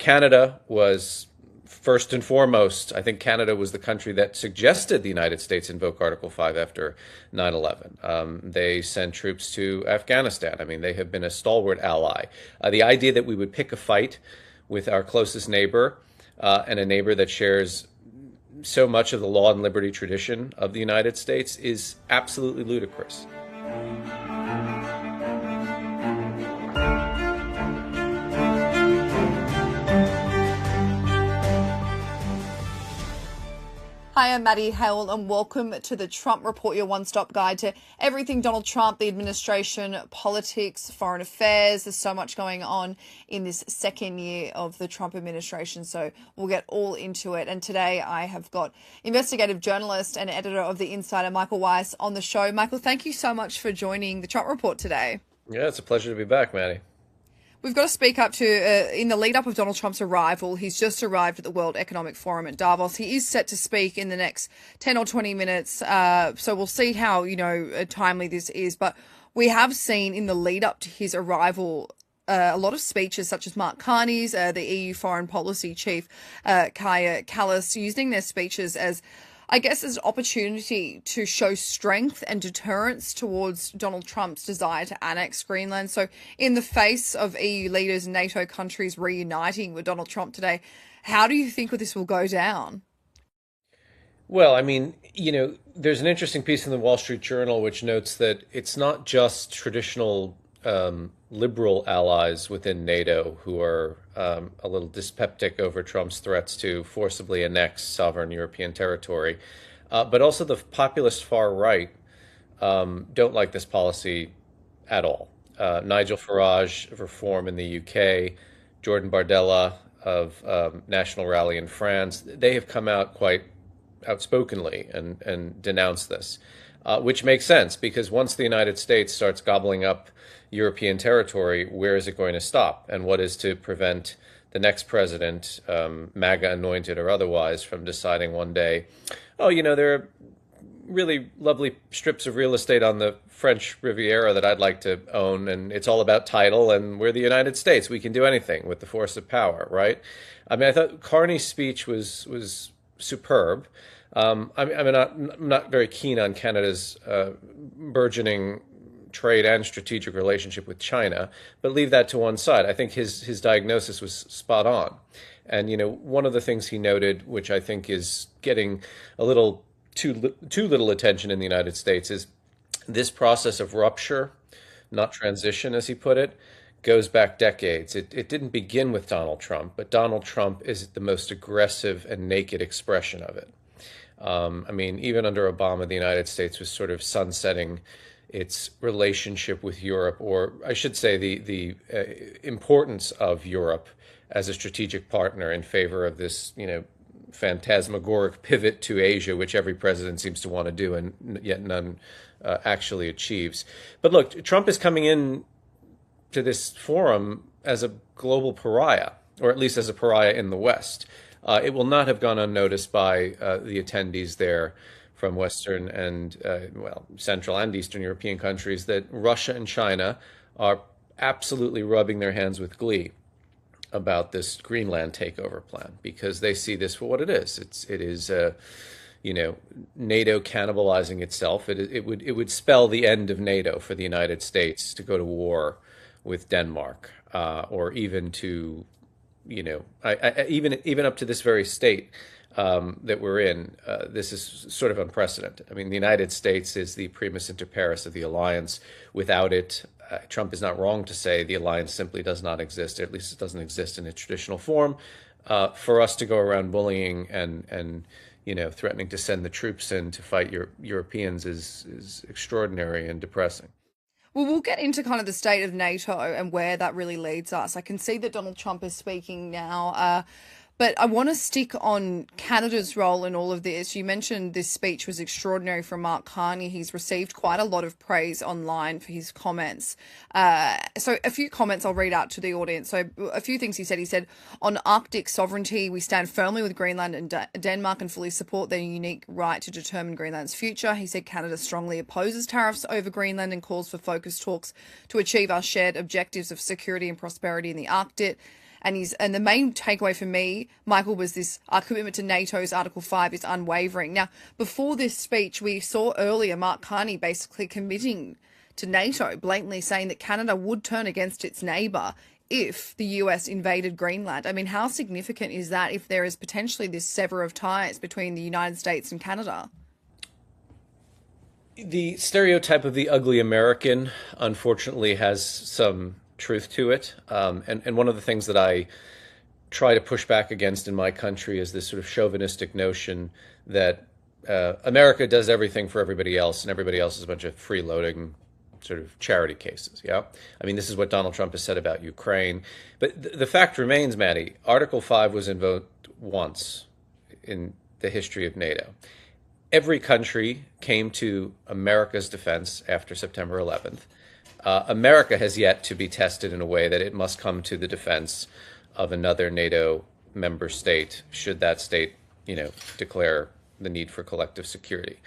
Canada was first and foremost. I think Canada was the country that suggested the United States invoke Article 5 after 9/11. They sent troops to Afghanistan. I mean, they have been a stalwart ally. The idea that we would pick a fight with our closest neighbor and a neighbor that shares so much of the law and liberty tradition of the United States is absolutely ludicrous. Hi, I'm Maddie Hale and welcome to the Trump Report, your one-stop guide to everything Donald Trump, the administration, politics, foreign affairs. There's so much going on in this second year of the Trump administration, so we'll get all into it. And today I have got investigative journalist and editor of The Insider, Michael Weiss, on the show. Michael, thank you so much for joining the Trump Report today. Yeah, it's a pleasure to be back, Maddie. We've got to speak up to, in the lead up of Donald Trump's arrival, he's just arrived at the World Economic Forum at Davos. He is set to speak in the next 10 or 20 minutes. So we'll see how, timely this is. But we have seen in the lead up to his arrival, a lot of speeches such as Mark Carney's, the EU foreign policy chief, Kaja Kallas, using their speeches as an opportunity to show strength and deterrence towards Donald Trump's desire to annex Greenland. So in the face of EU leaders and NATO countries reuniting with Donald Trump today, how do you think this will go down? Well, I mean, there's an interesting piece in the Wall Street Journal which notes that it's not just traditional liberal allies within NATO who are a little dyspeptic over Trump's threats to forcibly annex sovereign European territory, but also the populist far right don't like this policy at all. Nigel Farage of Reform in the UK, Jordan Bardella of National Rally in France, they have come out quite outspokenly and denounced this, which makes sense because once the United States starts gobbling up European territory, where is it going to stop? And what is to prevent the next president, MAGA anointed or otherwise, from deciding one day, there are really lovely strips of real estate on the French Riviera that I'd like to own, and it's all about title, and we're the United States. We can do anything with the force of power, right? I mean, I thought Carney's speech was superb. I'm not very keen on Canada's burgeoning trade and strategic relationship with China, but leave that to one side. I think his diagnosis was spot on. And, one of the things he noted, which I think is getting a little too little attention in the United States, is this process of rupture, not transition, as he put it, goes back decades. It didn't begin with Donald Trump, but Donald Trump is the most aggressive and naked expression of it. Even under Obama, the United States was sort of sunsetting its relationship with Europe, or I should say the importance of Europe as a strategic partner in favor of this, phantasmagoric pivot to Asia, which every president seems to want to do and yet none actually achieves. But look, Trump is coming in to this forum as a global pariah, or at least as a pariah in the West. It will not have gone unnoticed by the attendees there from Western and, Central and Eastern European countries that Russia and China are absolutely rubbing their hands with glee about this Greenland takeover plan, because they see this for what it is. It is NATO cannibalizing itself. It would spell the end of NATO for the United States to go to war with Denmark, or even to, even up to this very state that we're in. This is sort of unprecedented. I mean, the United States is the primus inter pares of the alliance. Without it, Trump is not wrong to say the alliance simply does not exist, or at least it doesn't exist in its traditional form. For us to go around bullying and threatening to send the troops in to fight Europeans is extraordinary and depressing. Well, we'll get into kind of the state of NATO and where that really leads us. I can see that Donald Trump is speaking now. But I want to stick on Canada's role in all of this. You mentioned this speech was extraordinary from Mark Carney. He's received quite a lot of praise online for his comments. So a few comments I'll read out to the audience. So a few things he said. He said, on Arctic sovereignty, we stand firmly with Greenland and Denmark and fully support their unique right to determine Greenland's future. He said Canada strongly opposes tariffs over Greenland and calls for focused talks to achieve our shared objectives of security and prosperity in the Arctic. And the main takeaway for me, Michael, was this: our commitment to NATO's Article 5 is unwavering. Now, before this speech, we saw earlier Mark Carney basically committing to NATO, blatantly saying that Canada would turn against its neighbour if the US invaded Greenland. I mean, how significant is that if there is potentially this sever of ties between the United States and Canada? The stereotype of the ugly American, unfortunately, has some truth to it. And one of the things that I try to push back against in my country is this sort of chauvinistic notion that America does everything for everybody else, and everybody else is a bunch of freeloading sort of charity cases. Yeah. I mean, this is what Donald Trump has said about Ukraine. But the fact remains, Maddie, Article 5 was invoked once in the history of NATO. Every country came to America's defense after September 11th. America has yet to be tested in a way that it must come to the defense of another NATO member state, should that state, declare the need for collective security.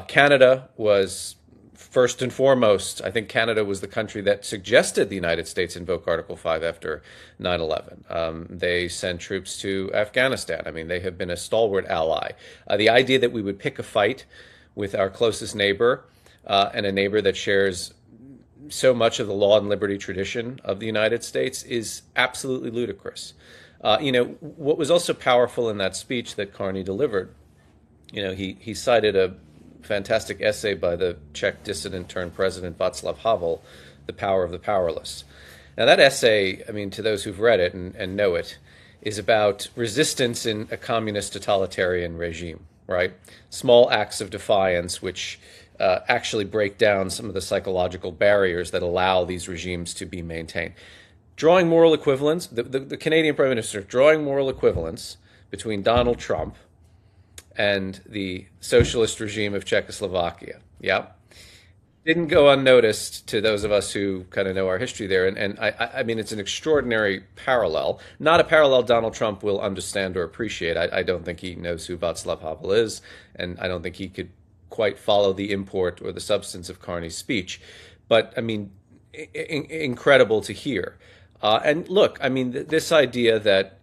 Canada was first and foremost. I think Canada was the country that suggested the United States invoke Article 5 after 9/11. They sent troops to Afghanistan. I mean, they have been a stalwart ally. The idea that we would pick a fight with our closest neighbor and a neighbor that shares so much of the law and liberty tradition of the United States is absolutely ludicrous. What was also powerful in that speech that Carney delivered, he cited a fantastic essay by the Czech dissident turned president Václav Havel, The Power of the Powerless. Now that essay, I mean, to those who've read it and know it, is about resistance in a communist totalitarian regime, right? Small acts of defiance which actually break down some of the psychological barriers that allow these regimes to be maintained. Drawing moral equivalence, the Canadian Prime Minister drawing moral equivalence between Donald Trump and the socialist regime of Czechoslovakia. Yeah. Didn't go unnoticed to those of us who kind of know our history there. And I mean, it's an extraordinary parallel, not a parallel Donald Trump will understand or appreciate. I don't think he knows who Václav Havel is, and I don't think he could quite follow the import or the substance of Carney's speech. But I mean, incredible to hear. And look, I mean, this idea that,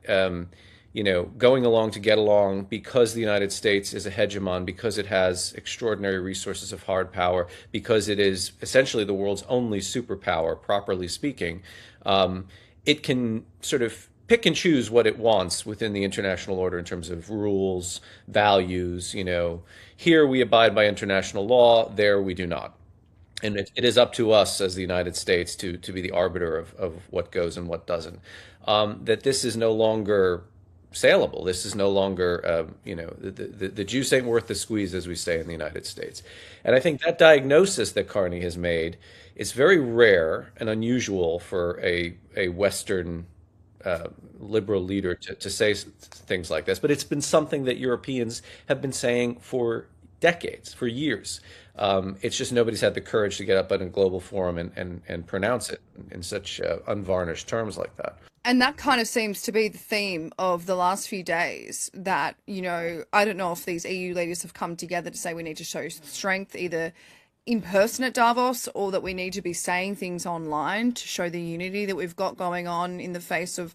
going along to get along because the United States is a hegemon, because it has extraordinary resources of hard power, because it is essentially the world's only superpower, properly speaking, it can sort of pick and choose what it wants within the international order in terms of rules, values. Here we abide by international law, there we do not. And it is up to us as the United States to be the arbiter of what goes and what doesn't. That this is no longer saleable. This is no longer, the juice ain't worth the squeeze, as we say in the United States. And I think that diagnosis that Carney has made is very rare and unusual for a Western liberal leader to say things like this. But it's been something that Europeans have been saying for decades, for years. It's just nobody's had the courage to get up at a global forum and pronounce it in such unvarnished terms like that. And that kind of seems to be the theme of the last few days, that, I don't know if these EU leaders have come together to say we need to show strength either in person at Davos, or that we need to be saying things online to show the unity that we've got going on in the face of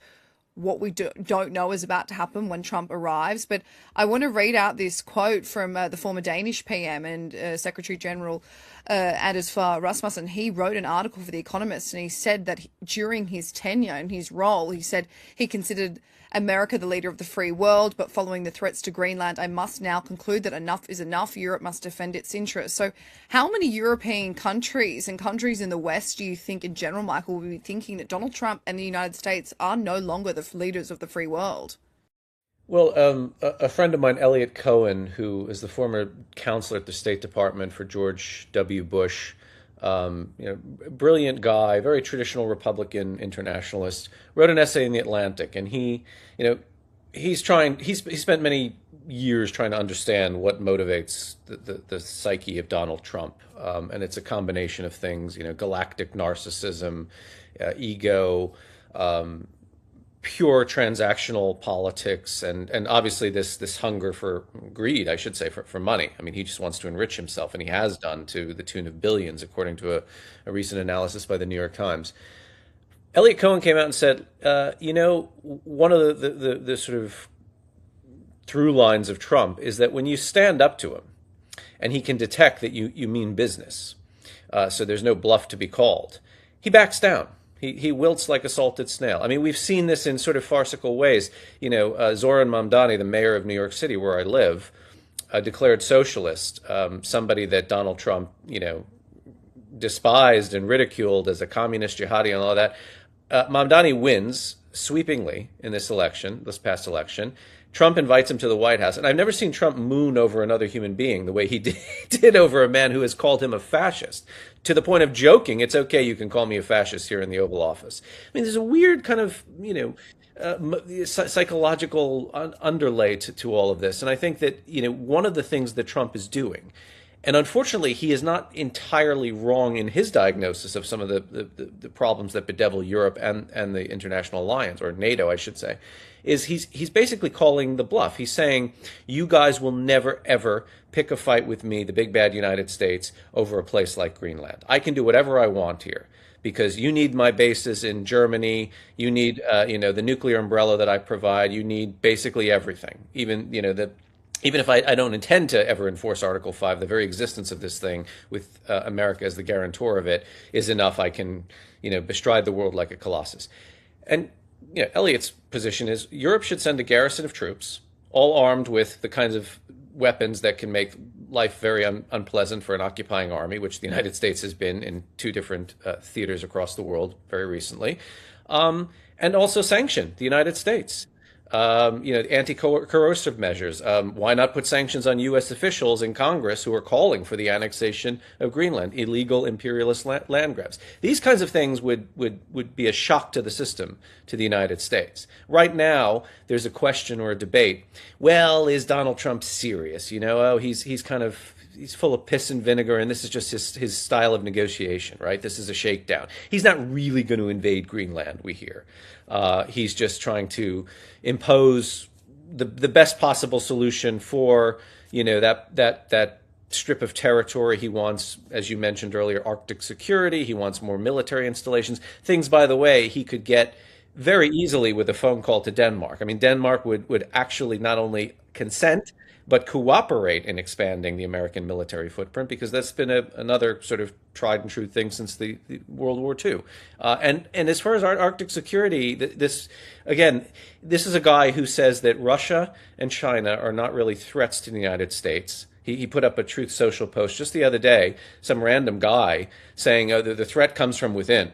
what we don't know is about to happen when Trump arrives. But I want to read out this quote from the former Danish PM and Secretary General Anders Fogh Rasmussen. He wrote an article for The Economist, and he said that during his tenure and his role, he said he considered America the leader of the free world, but following the threats to Greenland, I must now conclude that enough is enough. Europe must defend its interests. So how many European countries and countries in the West do you think in general, Michael, will be thinking that Donald Trump and the United States are no longer the leaders of the free world? Well, a friend of mine, Elliot Cohen, who is the former counselor at the State Department for George W. Bush, brilliant guy, very traditional Republican internationalist, wrote an essay in The Atlantic, and he spent many years trying to understand what motivates the psyche of Donald Trump, and it's a combination of things, galactic narcissism, ego, pure transactional politics, and obviously this hunger for greed, I should say, for money. I mean, he just wants to enrich himself, and he has done to the tune of billions, according to a recent analysis by the New York Times. Elliot Cohen came out and said, one of the sort of through lines of Trump is that when you stand up to him and he can detect that you mean business, so there's no bluff to be called, he backs down. He wilts like a salted snail. I mean, we've seen this in sort of farcical ways. Zoran Mamdani, the mayor of New York City, where I live, a declared socialist, somebody that Donald Trump, despised and ridiculed as a communist jihadi and all that. Mamdani wins sweepingly in this past election. Trump invites him to the White House. And I've never seen Trump moon over another human being the way he did over a man who has called him a fascist, to the point of joking, it's okay, you can call me a fascist here in the Oval Office. I mean, there's a weird kind of, psychological underlay to all of this. And I think that, one of the things that Trump is doing, and unfortunately, he is not entirely wrong in his diagnosis of some of the problems that bedevil Europe and the international alliance, or NATO, I should say, is he's basically calling the bluff. He's saying, you guys will never, ever pick a fight with me, the big bad United States, over a place like Greenland. I can do whatever I want here because you need my bases in Germany. You need, the nuclear umbrella that I provide. You need basically everything, even if I don't intend to ever enforce Article 5, the very existence of this thing with America as the guarantor of it is enough. I can, bestride the world like a colossus. And, Elliot's position is Europe should send a garrison of troops, all armed with the kinds of weapons that can make life very unpleasant for an occupying army, which the United States has been in two different theaters across the world very recently, and also sanction the United States. Anti-coercive measures. Why not put sanctions on U.S. officials in Congress who are calling for the annexation of Greenland, illegal imperialist land grabs? These kinds of things would be a shock to the system, to the United States. Right now, there's a question or a debate. Well, is Donald Trump serious? He's kind of he's full of piss and vinegar, and this is just his style of negotiation, right? This is a shakedown. He's not really going to invade Greenland, we hear. He's just trying to impose the best possible solution for, that strip of territory. He wants, as you mentioned earlier, Arctic security. He wants more military installations. Things, by the way, he could get very easily with a phone call to Denmark. I mean, Denmark would actually not only consent, but cooperate in expanding the American military footprint, because that's been another sort of tried and true thing since the World War II. And as far as our Arctic security, this is a guy who says that Russia and China are not really threats to the United States. He put up a Truth Social post just the other day, some random guy saying the threat comes from within.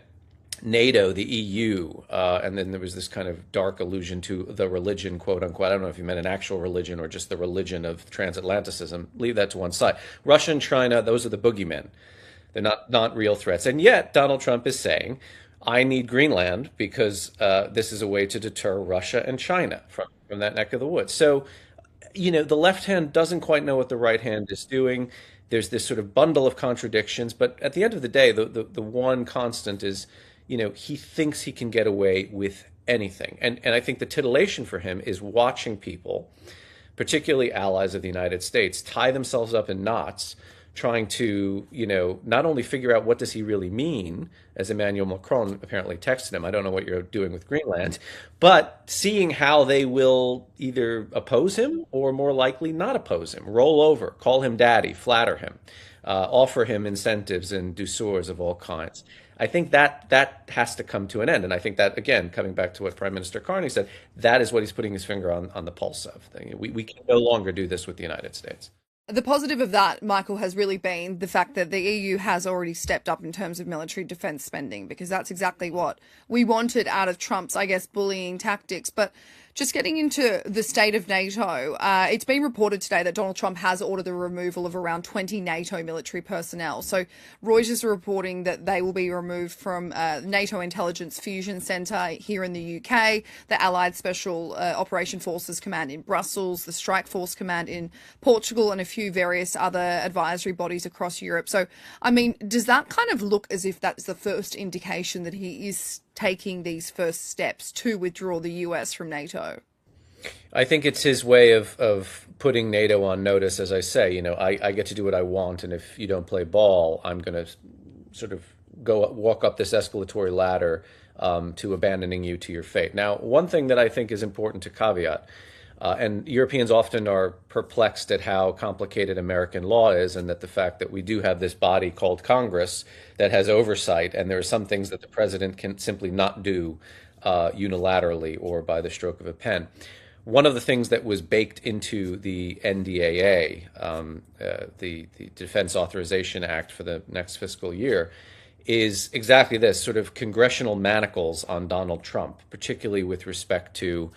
NATO, the EU, and then there was this kind of dark allusion to the religion, quote unquote. I don't know if you meant an actual religion or just the religion of transatlanticism. Leave that to one side. Russia and China, those are the boogeymen. They're not real threats. And yet Donald Trump is saying, I need Greenland because this is a way to deter Russia and China from that neck of the woods. So, the left hand doesn't quite know what the right hand is doing. There's this sort of bundle of contradictions. But at the end of the day, the one constant is, he thinks he can get away with anything. And I think the titillation for him is watching people, particularly allies of the United States, tie themselves up in knots, trying to, not only figure out what does he really mean, as Emmanuel Macron apparently texted him, I don't know what you're doing with Greenland, but seeing how they will either oppose him or more likely not oppose him, roll over, call him daddy, flatter him, offer him incentives and douceurs of all kinds. I think that has to come to an end. And I think that, again, coming back to what Prime Minister Carney said, that is what he's putting his finger on the pulse of. We can no longer do this with the United States. The positive of that, Michael, has really been the fact that the EU has already stepped up in terms of military defence spending, because that's exactly what we wanted out of Trump's, I guess, bullying tactics. But just getting into the state of NATO, it's been reported today that Donald Trump has ordered the removal of around 20 NATO military personnel. So Reuters are reporting that they will be removed from NATO Intelligence Fusion Centre here in the UK, the Allied Special Operation Forces Command in Brussels, the Strike Force Command in Portugal, and a few various other advisory bodies across Europe. So, I mean, does that kind of look as if that's the first indication that he is taking these first steps to withdraw the US from NATO? I think it's his way of putting NATO on notice. As I say, I get to do what I want, and if you don't play ball, I'm going to sort of walk up this escalatory ladder to abandoning you to your fate. Now, one thing that I think is important to caveat, and Europeans often are perplexed at how complicated American law is, and that the fact that we do have this body called Congress that has oversight, and there are some things that the president can simply not do unilaterally or by the stroke of a pen. One of the things that was baked into the NDAA, the Defense Authorization Act for the next fiscal year, is exactly this sort of congressional manacles on Donald Trump, particularly with respect to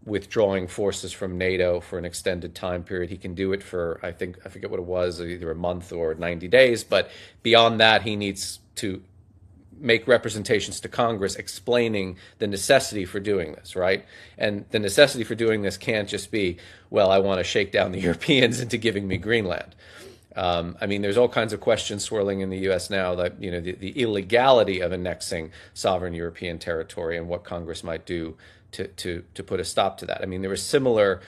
withdrawing forces from NATO for an extended time period. He can do it for, I forget what it was, either a month or 90 days. But beyond that, he needs to make representations to Congress explaining the necessity for doing this, right? And the necessity for doing this can't just be, well, I want to shake down the Europeans into giving me Greenland. I mean, there's all kinds of questions swirling in the U.S. now that, the illegality of annexing sovereign European territory and what Congress might do to put a stop to that. I mean, there were similar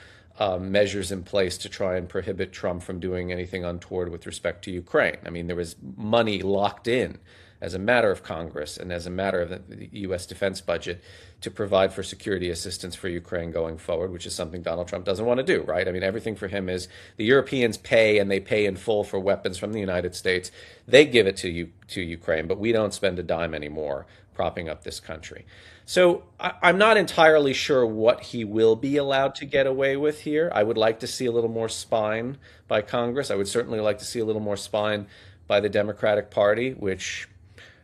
measures in place to try and prohibit Trump from doing anything untoward with respect to Ukraine. I mean, there was money locked in as a matter of Congress and as a matter of the U.S. defense budget to provide for security assistance for Ukraine going forward, which is something Donald Trump doesn't want to do, right? I mean, everything for him is the Europeans pay, and they pay in full for weapons from the United States. They give it to Ukraine, but we don't spend a dime anymore propping up this country. So I'm not entirely sure what he will be allowed to get away with here. I would like to see a little more spine by Congress. I would certainly like to see a little more spine by the Democratic Party, which,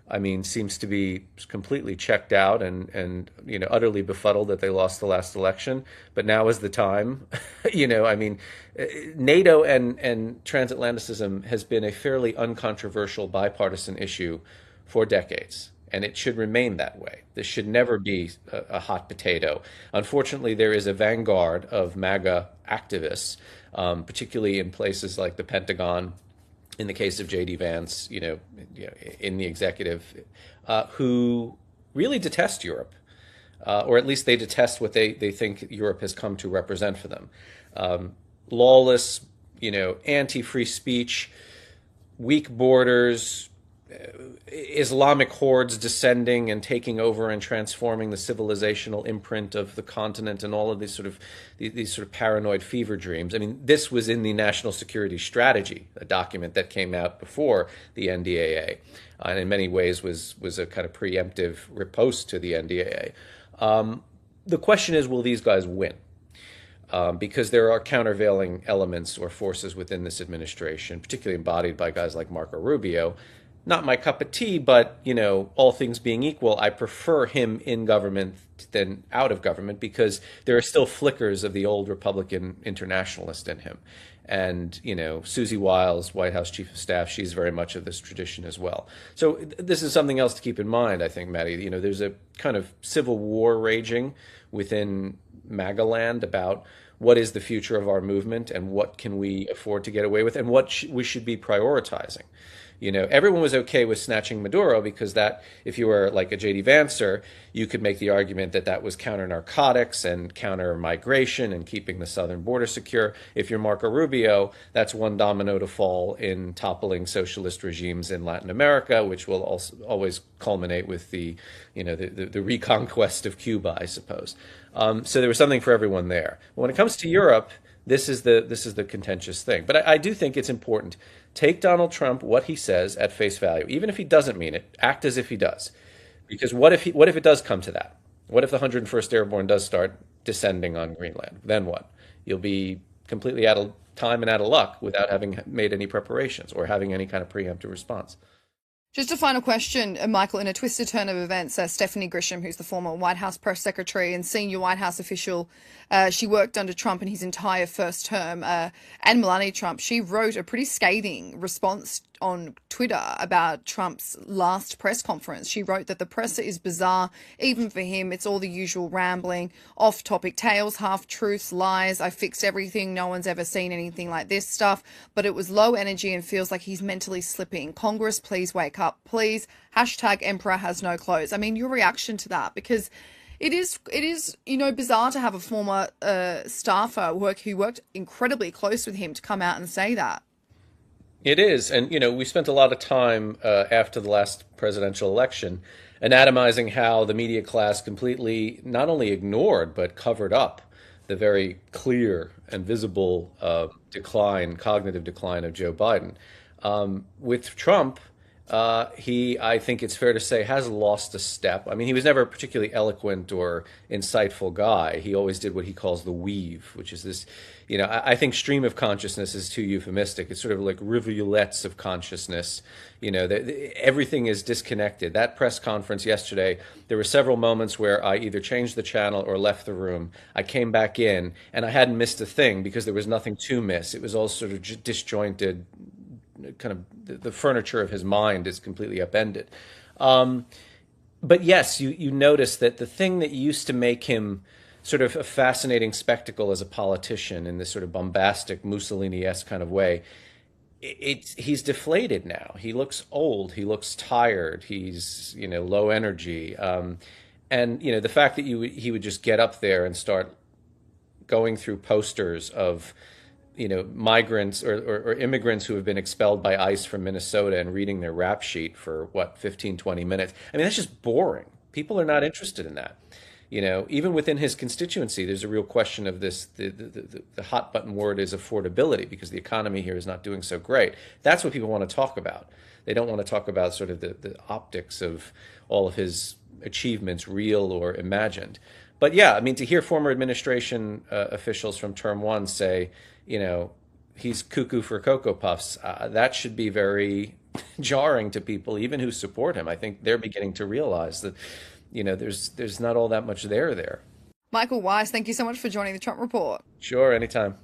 I mean, seems to be completely checked out and utterly befuddled that they lost the last election. But now is the time. I mean, NATO and transatlanticism has been a fairly uncontroversial bipartisan issue for decades, and it should remain that way. This should never be a hot potato. Unfortunately, there is a vanguard of MAGA activists, particularly in places like the Pentagon, in the case of J.D. Vance, in the executive, who really detest Europe, or at least they detest what they think Europe has come to represent for them. Lawless, anti-free speech, weak borders, Islamic hordes descending and taking over and transforming the civilizational imprint of the continent, and all of these sort of paranoid fever dreams. I mean, this was in the National Security Strategy, a document that came out before the NDAA, and in many ways was a kind of preemptive riposte to the NDAA. The question is, will these guys win? Because there are countervailing elements or forces within this administration, particularly embodied by guys like Marco Rubio. Not my cup of tea, but, all things being equal, I prefer him in government than out of government, because there are still flickers of the old Republican internationalist in him. And, Susie Wiles, White House Chief of Staff, she's very much of this tradition as well. So this is something else to keep in mind, I think, Maddie. There's a kind of civil war raging within MAGA land about what is the future of our movement and what can we afford to get away with and what we should be prioritizing. Everyone was okay with snatching Maduro because that, if you were like a J.D. Vancer, you could make the argument that that was counter narcotics and counter migration and keeping the southern border secure. If you're Marco Rubio, that's one domino to fall in toppling socialist regimes in Latin America, which will also always culminate with the reconquest of Cuba, I suppose. So there was something for everyone there. When it comes to Europe, this is the contentious thing. But I do think it's important. Take Donald Trump, what he says, at face value. Even if he doesn't mean it, act as if he does. Because what if it does come to that? What if the 101st Airborne does start descending on Greenland? Then what? You'll be completely out of time and out of luck without having made any preparations or having any kind of preemptive response. Just a final question, Michael. In a twisted turn of events, Stephanie Grisham, who's the former White House press secretary and senior White House official, she worked under Trump in his entire first term, and Melania Trump, she wrote a pretty scathing response on Twitter about Trump's last press conference. She wrote that the presser is bizarre, even for him. It's all the usual rambling, off-topic tales, half-truths, lies. I fixed everything. No one's ever seen anything like this stuff. But it was low energy and feels like he's mentally slipping. Congress, please wake up. Please. Hashtag Emperor has no clothes. I mean, your reaction to that, because it is bizarre to have a former staffer who worked incredibly close with him to come out and say that. It is. And, we spent a lot of time after the last presidential election anatomizing how the media class completely not only ignored but covered up the very clear and visible cognitive decline of Joe Biden. With Trump, I think it's fair to say, has lost a step. I mean, he was never a particularly eloquent or insightful guy. He always did what he calls the weave, which is this, I think stream of consciousness is too euphemistic. It's sort of like rivulets of consciousness. Everything is disconnected. That press conference yesterday, there were several moments where I either changed the channel or left the room. I came back in and I hadn't missed a thing because there was nothing to miss. It was all sort of disjointed, kind of the furniture of his mind is completely upended. But yes, you notice that the thing that used to make him sort of a fascinating spectacle as a politician in this sort of bombastic Mussolini-esque kind of way, he's deflated now. He looks old. He looks tired. He's low energy. And the fact that he would just get up there and start going through posters of migrants or immigrants who have been expelled by ICE from Minnesota and reading their rap sheet for what, 15, 20 minutes. I mean, that's just boring. People are not interested in that. Even within his constituency, there's a real question of this. The hot button word is affordability because the economy here is not doing so great. That's what people want to talk about. They don't want to talk about sort of the optics of all of his achievements, real or imagined. But yeah, I mean, to hear former administration officials from term one say, he's cuckoo for Cocoa Puffs, that should be very jarring to people, even who support him. I think they're beginning to realize that, there's not all that much there. Michael Weiss, thank you so much for joining the Trump Report. Sure, anytime.